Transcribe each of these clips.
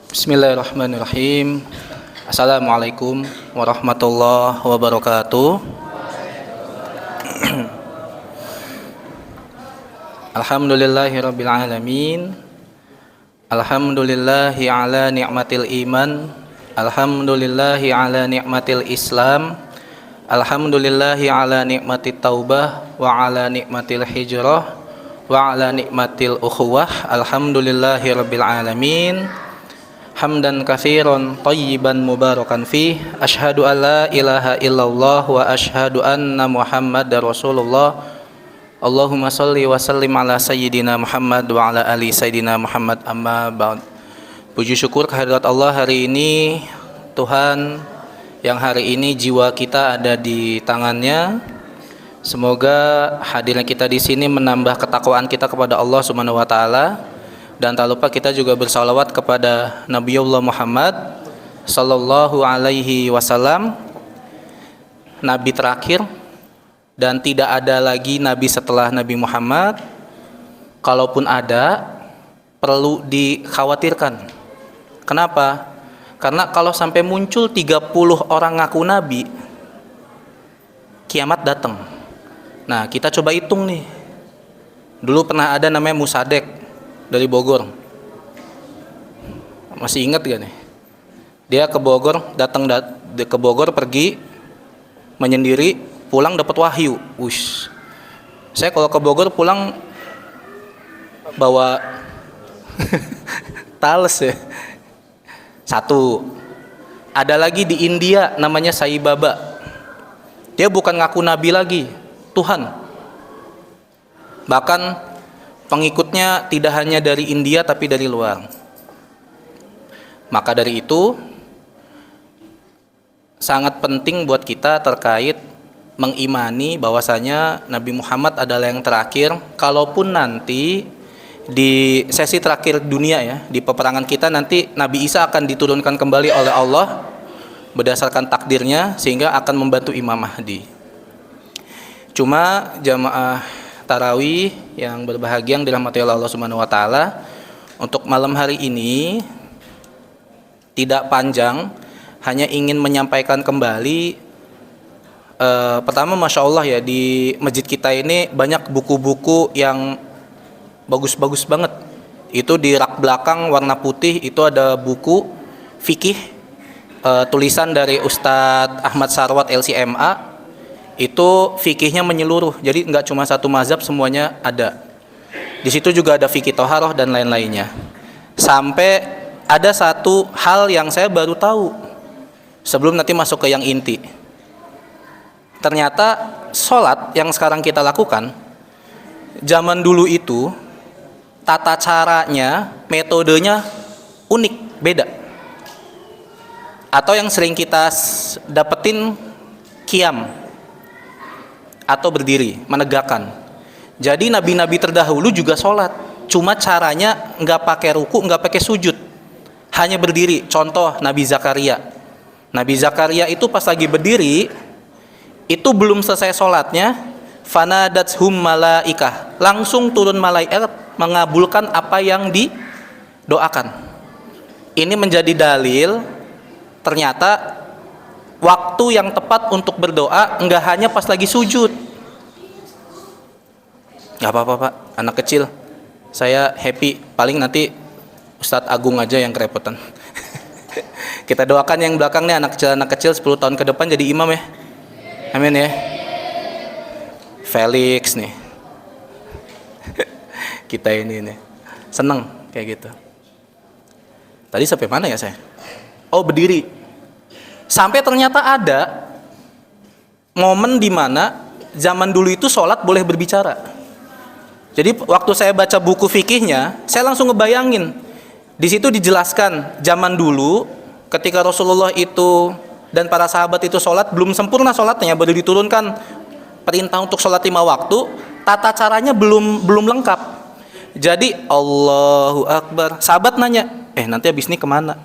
Bismillahirrahmanirrahim. Assalamualaikum warahmatullahi wabarakatuh. Alhamdulillahirabbil alamin. Alhamdulillahi ala ni'matil iman. Alhamdulillahi ala ni'matil islam. Alhamdulillahi ala ni'matit taubah wa ala ni'matil hijrah wa ala ni'matil ukhuwah. Alhamdulillahirabbil alamin. Hamdan katsiran thayyiban mubarakan fih. Asyhadu an la ilaha illallah wa asyhadu anna Muhammadar Rasulullah. Allahumma shalli wa sallim ala sayyidina Muhammad wa ala ali sayyidina Muhammad, amma ba'd. Puji syukur kehadirat Allah hari ini, Tuhan yang hari ini jiwa kita ada di tangannya. Semoga hadirnya kita di sini menambah ketakwaan kita kepada Allah Subhanahu wa taala, dan tak lupa kita juga bersalawat kepada Nabiullah Muhammad sallallahu alaihi wasallam, nabi terakhir, dan tidak ada lagi nabi setelah Nabi Muhammad. Kalaupun ada, perlu dikhawatirkan. Kenapa? Karena kalau sampai muncul 30 orang ngaku nabi, kiamat datang. Nah, kita coba hitung nih. Dulu pernah ada namanya Musadek dari Bogor. Masih ingat gak nih? Dia ke Bogor, ke Bogor, pergi menyendiri, pulang dapat wahyu. Wush. Saya kalau ke Bogor pulang bawa tales ya. Satu. Ada lagi di India namanya Sai Baba. Dia bukan ngaku nabi lagi, Tuhan. Bahkan pengikutnya tidak hanya dari India tapi dari luar. Maka dari itu sangat penting buat kita terkait mengimani bahwasanya Nabi Muhammad adalah yang terakhir. Kalaupun nanti di sesi terakhir dunia ya, di peperangan kita nanti Nabi Isa akan diturunkan kembali oleh Allah berdasarkan takdirnya, sehingga akan membantu Imam Mahdi. Cuma jamaah tarawih yang berbahagia yang dirahmati Allah Subhanahu wa taala, untuk malam hari ini tidak panjang, hanya ingin menyampaikan kembali. Pertama, Masya Allah ya, di masjid kita ini banyak buku-buku yang bagus-bagus banget. Itu di rak belakang warna putih itu ada buku fikih, tulisan dari Ustadz Ahmad Sarwat LCMA. Itu fikihnya menyeluruh, jadi nggak cuma satu mazhab, semuanya ada. Di situ juga ada fikih toharoh dan lain-lainnya. Sampai ada satu hal yang saya baru tahu sebelum nanti masuk ke yang inti. Ternyata sholat yang sekarang kita lakukan, zaman dulu itu tata caranya, metodenya unik, beda. Atau yang sering kita dapetin qiyam atau berdiri, menegakkan. Jadi nabi-nabi terdahulu juga sholat, cuma caranya nggak pakai ruku, nggak pakai sujud, hanya berdiri. Contoh Nabi Zakaria. Nabi Zakaria itu pas lagi berdiri, itu belum selesai sholatnya, fanadathum malaikah, langsung turun malaikat mengabulkan apa yang didoakan. Ini menjadi dalil ternyata waktu yang tepat untuk berdoa enggak hanya pas lagi sujud. Gak apa-apa Pak, anak kecil, saya happy. Paling nanti Ustadz Agung aja yang kerepotan. Kita doakan yang belakang nih, anak kecil 10 tahun ke depan jadi imam ya. Amin ya. Felix nih. Kita ini nih seneng kayak gitu. Tadi sampai mana ya saya? Oh, berdiri. Sampai ternyata ada momen di mana zaman dulu itu sholat boleh berbicara. Jadi waktu saya baca buku fikihnya, saya langsung ngebayangin. Di situ dijelaskan zaman dulu ketika Rasulullah itu dan para sahabat itu sholat, belum sempurna sholatnya, baru diturunkan perintah untuk sholat 5 waktu, tata caranya belum lengkap. Jadi Allahu Akbar, sahabat nanya, nanti habis ini kemana?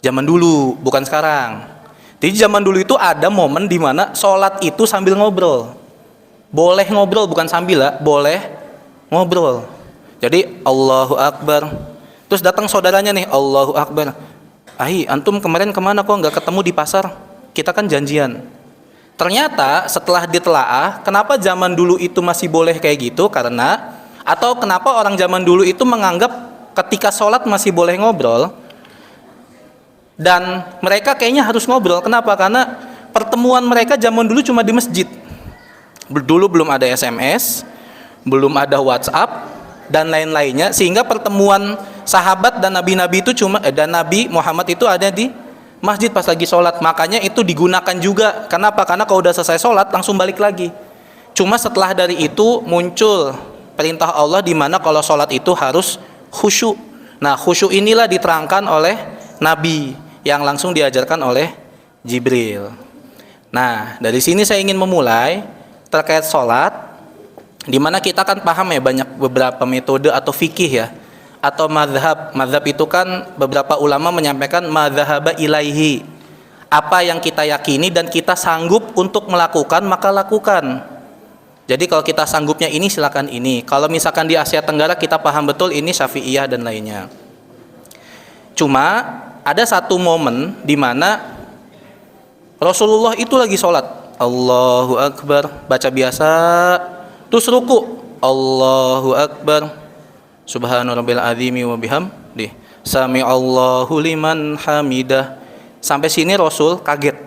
Zaman dulu, bukan sekarang. Jadi zaman dulu itu ada momen di mana sholat itu sambil ngobrol. Boleh ngobrol, bukan sambil lah, boleh ngobrol. Jadi Allahu Akbar, Terus datang saudaranya nih, Allahu Akbar. Antum kemarin kemana kok nggak ketemu di pasar? Kita kan janjian. Ternyata setelah ditelaah, kenapa zaman dulu itu masih boleh kayak gitu? Atau kenapa orang zaman dulu itu menganggap ketika sholat masih boleh ngobrol, dan mereka kayaknya harus ngobrol. Kenapa? Karena pertemuan mereka zaman dulu cuma di masjid. Dulu belum ada SMS, belum ada WhatsApp dan lain-lainnya, sehingga pertemuan sahabat dan nabi-nabi itu dan Nabi Muhammad itu ada di masjid pas lagi sholat. Makanya itu digunakan juga. Kenapa? Karena kalau udah selesai sholat langsung balik lagi. Cuma setelah dari itu muncul perintah Allah di mana kalau sholat itu harus khusyuk. Nah, khusyuk inilah diterangkan oleh Nabi yang langsung diajarkan oleh Jibril. Nah, dari sini saya ingin memulai terkait sholat, di mana kita kan paham ya banyak beberapa metode atau fikih ya, atau mazhab. Mazhab itu kan beberapa ulama menyampaikan mazhaba ilaihi. Apa yang kita yakini dan kita sanggup untuk melakukan, maka lakukan. Jadi kalau kita sanggupnya ini, silakan ini. Kalau misalkan di Asia Tenggara kita paham betul ini Syafi'iyah dan lainnya. Cuma ada satu momen di mana Rasulullah itu lagi sholat, Allahu Akbar, baca biasa, terus ruku, Allahu Akbar, Subhana rabbil azimi wa bihamdih, Sami Allahu liman hamidah. Sampai sini Rasul kaget.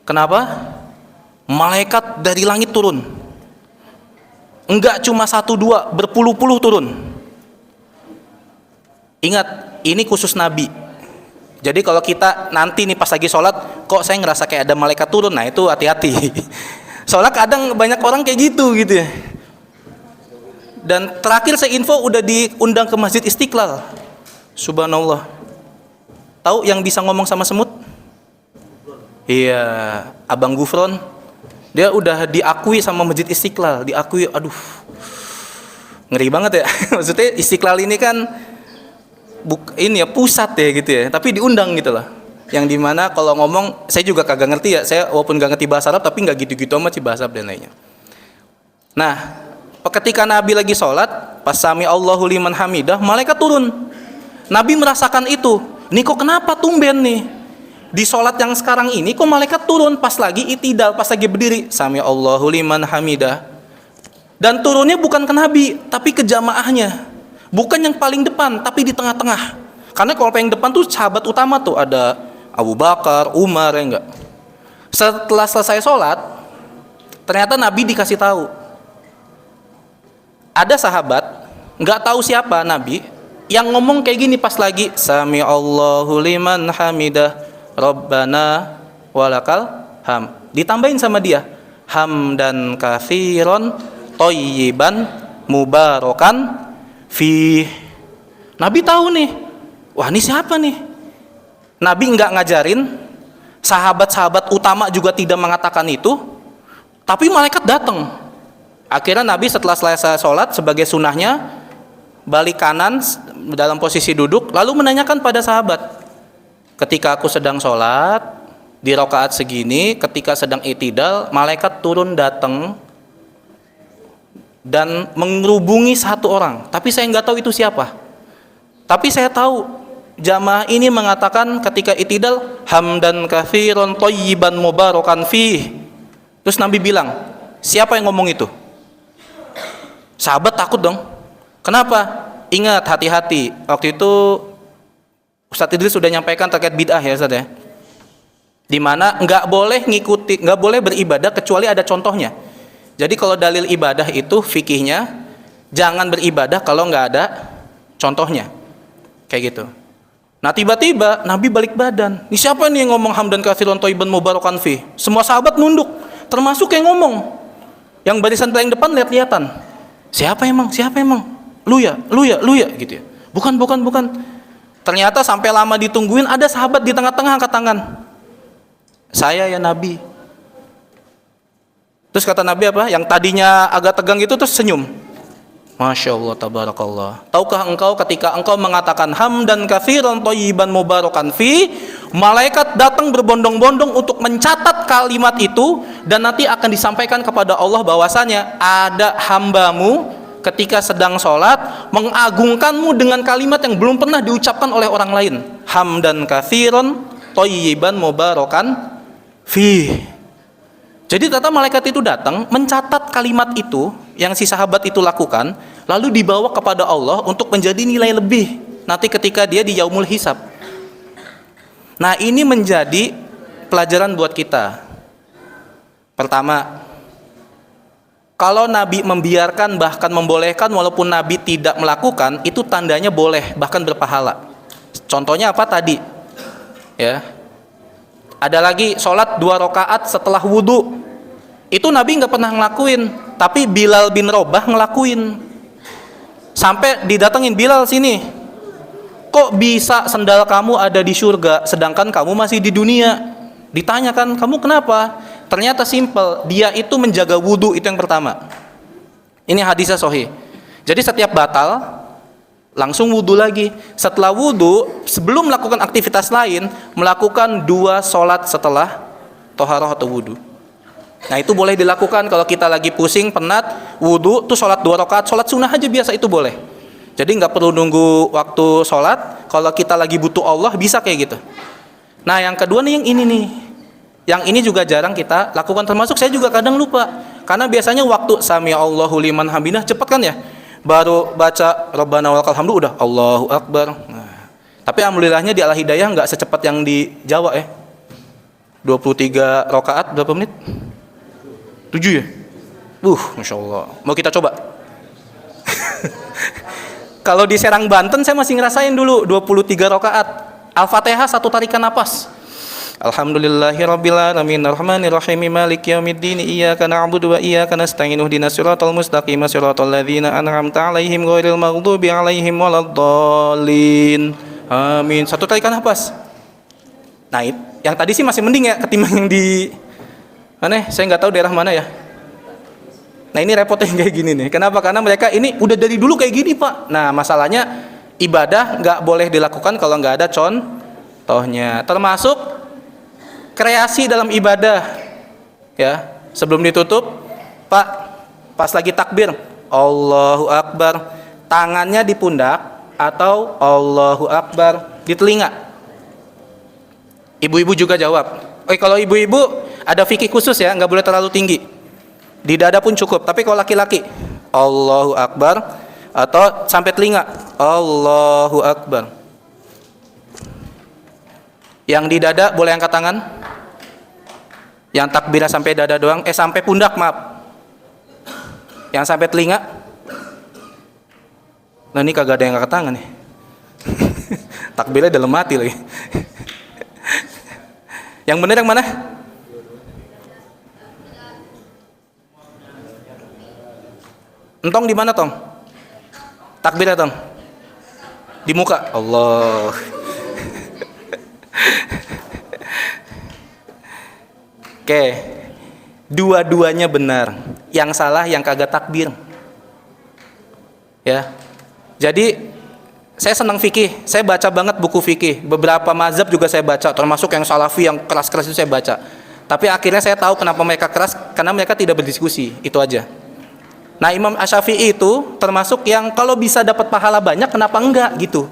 Kenapa? Malaikat dari langit turun. Enggak cuma satu dua, berpuluh-puluh turun. Ingat, ini khusus Nabi. Jadi kalau kita nanti nih pas lagi sholat, kok saya ngerasa kayak ada malaikat turun, nah itu hati-hati. Soalnya kadang banyak orang kayak gitu ya. Dan terakhir saya info udah diundang ke Masjid Istiqlal. Subhanallah. Tahu yang bisa ngomong sama semut? Iya, Abang Gufron. Dia udah diakui sama Masjid Istiqlal, diakui. Aduh, ngeri banget ya. Maksudnya Istiqlal ini kan ini ya pusat ya gitu ya, tapi diundang gitu lah. Yang dimana kalau ngomong saya juga kagak ngerti ya. Saya walaupun gak ngerti bahasa Arab tapi gak gitu-gitu amat sih bahasa Arab dan lainnya. Nah, ketika Nabi lagi sholat, pas Sami Allahu liman hamidah, malaikat turun. Nabi merasakan itu. Nih kok kenapa tumben nih? Di sholat yang sekarang ini kok malaikat turun pas lagi itidal, pas lagi berdiri, Sami Allahu liman hamidah. Dan turunnya bukan ke Nabi, tapi ke jamaahnya. Bukan yang paling depan, tapi di tengah-tengah. Karena kalau paling depan tuh sahabat utama tuh, ada Abu Bakar, Umar, ya enggak. Setelah selesai sholat, ternyata Nabi dikasih tahu. Ada sahabat, nggak tahu siapa Nabi, yang ngomong kayak gini pas lagi Sami Allahu liman hamidah, Rabbana walakal ham. Ditambahin sama dia, hamdan katsiran thayyiban mubarakan fi. Nabi tahu nih, wah ini siapa nih? Nabi nggak ngajarin, sahabat-sahabat utama juga tidak mengatakan itu, tapi malaikat datang. Akhirnya Nabi setelah selesai sholat sebagai sunnahnya balik kanan dalam posisi duduk, lalu menanyakan pada sahabat, ketika aku sedang sholat di rakaat segini, ketika sedang i'tidal, malaikat turun datang dan menghubungi satu orang, tapi saya nggak tahu itu siapa. Tapi saya tahu jamaah ini mengatakan ketika i'tidal, hamdan katsiran thayyiban mubarakan fi. Terus Nabi bilang, siapa yang ngomong itu? Sahabat takut dong. Kenapa? Ingat, hati-hati. Waktu itu Ustadz Idris sudah nyampaikan terkait bid'ah ya Ustadz ya. Dimana nggak boleh beribadah kecuali ada contohnya. Jadi kalau dalil ibadah itu fikihnya jangan beribadah kalau nggak ada contohnya, kayak gitu. Nah tiba-tiba Nabi balik badan. Ini siapa nih yang ngomong hamdan katsiran thayyiban mubarakan fi? Semua sahabat nunduk, termasuk yang ngomong. Yang barisan paling depan lihat-lihatan. Siapa emang? Lu ya gitu ya. Bukan. Ternyata sampai lama ditungguin, ada sahabat di tengah-tengah angkat tangan. Saya ya Nabi. Terus kata Nabi apa? Yang tadinya agak tegang itu terus senyum. Masya Allah, tabarakallah. Tahukah engkau ketika engkau mengatakan hamdan katsiran thayyiban mubarakan fi, malaikat datang berbondong-bondong untuk mencatat kalimat itu, dan nanti akan disampaikan kepada Allah bahwasanya ada hambamu ketika sedang sholat mengagungkanmu dengan kalimat yang belum pernah diucapkan oleh orang lain. Hamdan katsiran thayyiban mubarakan fih. Jadi ternyata malaikat itu datang mencatat kalimat itu yang si sahabat itu lakukan, lalu dibawa kepada Allah untuk menjadi nilai lebih nanti ketika dia di yaumul hisab. Nah, ini menjadi pelajaran buat kita. Pertama, kalau Nabi membiarkan bahkan membolehkan walaupun Nabi tidak melakukan, itu tandanya boleh bahkan berpahala. Contohnya apa tadi? Ya. Ada lagi sholat 2 rakaat setelah wudhu. Itu Nabi nggak pernah ngelakuin, tapi Bilal bin Rabah ngelakuin. Sampai didatengin, Bilal sini. Kok bisa sendal kamu ada di surga sedangkan kamu masih di dunia? Ditanyakan, kamu kenapa? Ternyata simpel, dia itu menjaga wudhu, itu yang pertama. Ini hadisnya sahih. Jadi setiap batal langsung wudhu lagi. Setelah wudhu, sebelum melakukan aktivitas lain, melakukan 2 sholat setelah toharoh atau wudhu. Nah, itu boleh dilakukan kalau kita lagi pusing, penat, wudhu tuh sholat 2 rakaat, sholat sunnah aja biasa, itu boleh. Jadi nggak perlu nunggu waktu sholat. Kalau kita lagi butuh Allah bisa kayak gitu. Nah, yang kedua nih, yang ini nih. Yang ini juga jarang kita lakukan, termasuk saya juga kadang lupa. Karena biasanya waktu sami Allahu liman hamidah cepat kan ya. Baru baca Rabbana walakal hamdu udah Allahu Akbar. Nah, tapi alhamdulillahnya di Al-Hidayah nggak secepat yang di Jawa ya. 23 rakaat berapa menit? 7 ya? Masya Allah. Mau kita coba? Kalau di Serang Banten saya masih ngerasain dulu 23 rakaat. Al-Fatihah 1 tarikan napas. Alhamdulillahirabbil alamin arrahmanir rahim maliki yaumiddin iyyaka na'budu wa iyyaka nasta'in ihdinas siratal mustaqim siratal ladzina an'amta 'alaihim ghairil maghdubi 'alaihim waladdallin. Amin. 1 tarikan napas. Nah, yang tadi sih masih mending ya ketimbang yang di mana? Saya nggak tahu daerah mana ya. Nah, ini repotnya kayak gini nih. Kenapa? Karena mereka ini udah dari dulu kayak gini, Pak. Nah, masalahnya ibadah nggak boleh dilakukan kalau nggak ada contohnya. Termasuk kreasi dalam ibadah. Ya, sebelum ditutup, Pak, pas lagi takbir, Allahu Akbar, tangannya di pundak atau Allahu Akbar di telinga. Ibu-ibu juga jawab. Kalau ibu-ibu ada fikih khusus ya, nggak boleh terlalu tinggi. Di dada pun cukup. Tapi kalau laki-laki, Allahu Akbar atau sampai telinga, Allahu Akbar. Yang di dada boleh angkat tangan. Yang takbirnya sampai dada doang, sampai pundak, maaf. Yang sampai telinga. Nah, ini kagak ada yang angkat tangan nih. Takbirnya dalam hati lagi. Yang benar yang mana? Entong di mana, Tong? Takbirnya, Tong? Di muka. Allah. Oke. Dua-duanya benar. Yang salah yang kagak takbir. Ya. Jadi saya senang fikih. Saya baca banget buku fikih. Beberapa mazhab juga saya baca, termasuk yang salafi yang keras-keras itu saya baca. Tapi akhirnya saya tahu kenapa mereka keras, karena mereka tidak berdiskusi. Itu aja. Nah, Imam Asy-Syafi'i itu termasuk yang kalau bisa dapat pahala banyak, kenapa enggak gitu.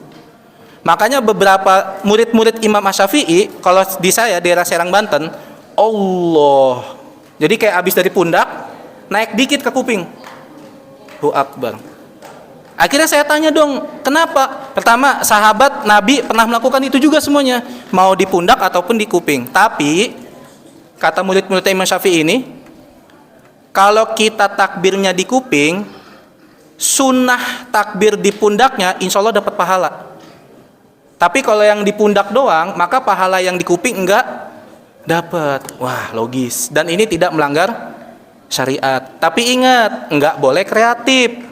Makanya beberapa murid-murid Imam Asy-Syafi'i, kalau di saya daerah Serang Banten, Allah. Jadi kayak habis dari pundak, naik dikit ke kuping. Allahu Akbar. Akhirnya saya tanya dong, kenapa? Pertama, sahabat Nabi pernah melakukan itu juga semuanya, mau di pundak ataupun di kuping. Tapi kata murid-murid Imam Syafi'i ini, kalau kita takbirnya di kuping, sunnah takbir di pundaknya insya Allah dapat pahala. Tapi kalau yang di pundak doang, maka pahala yang di kuping enggak dapat. Wah, logis. Dan ini tidak melanggar syariat. Tapi ingat, enggak boleh kreatif.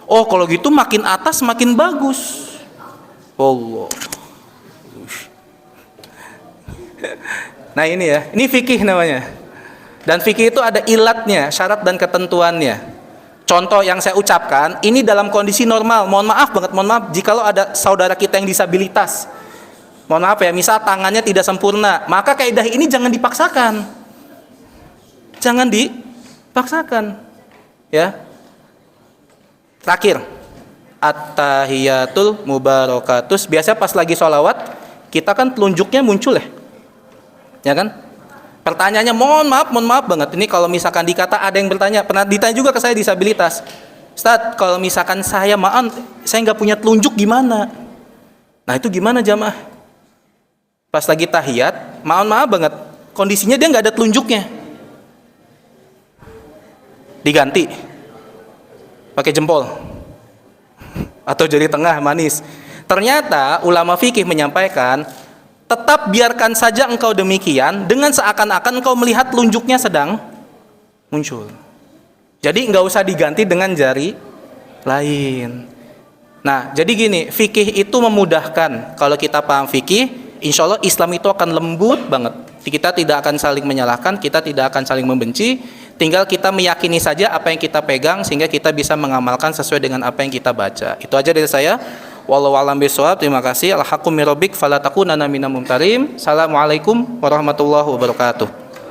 Oh, kalau gitu makin atas makin bagus. Allah. Nah, ini ya, ini fikih namanya. Dan fikih itu ada ilatnya, syarat dan ketentuannya. Contoh yang saya ucapkan, ini dalam kondisi normal. Mohon maaf banget, mohon maaf jikalau ada saudara kita yang disabilitas. Mohon maaf ya, misal tangannya tidak sempurna, maka kaidah ini jangan dipaksakan. Jangan dipaksakan. Ya. Terakhir, at-tahiyatul mubarakatus. Biasa pas lagi sholawat, kita kan telunjuknya muncul ya. Ya kan? Pertanyaannya mohon maaf banget. Ini kalau misalkan dikata ada yang bertanya, pernah ditanya juga ke saya disabilitas. Ustaz, kalau misalkan saya nggak punya telunjuk gimana? Nah itu gimana jamaah? Pas lagi tahiyat, maaf banget, kondisinya dia nggak ada telunjuknya. Diganti, pakai jempol atau jari tengah manis. Ternyata ulama fikih menyampaikan, tetap biarkan saja engkau demikian dengan seakan-akan engkau melihat telunjuknya sedang muncul. Jadi nggak usah diganti dengan jari lain. Nah, jadi gini, fikih itu memudahkan. Kalau kita paham fikih, insya Allah Islam itu akan lembut banget. Kita tidak akan saling menyalahkan, kita tidak akan saling membenci. Tinggal kita meyakini saja apa yang kita pegang sehingga kita bisa mengamalkan sesuai dengan apa yang kita baca. Itu aja dari saya. Wallahu a'lam bishawab. Terima kasih. Al-haqqu mir rabbik fala takunanna minal mumtarin. Assalamualaikum warahmatullahi wabarakatuh.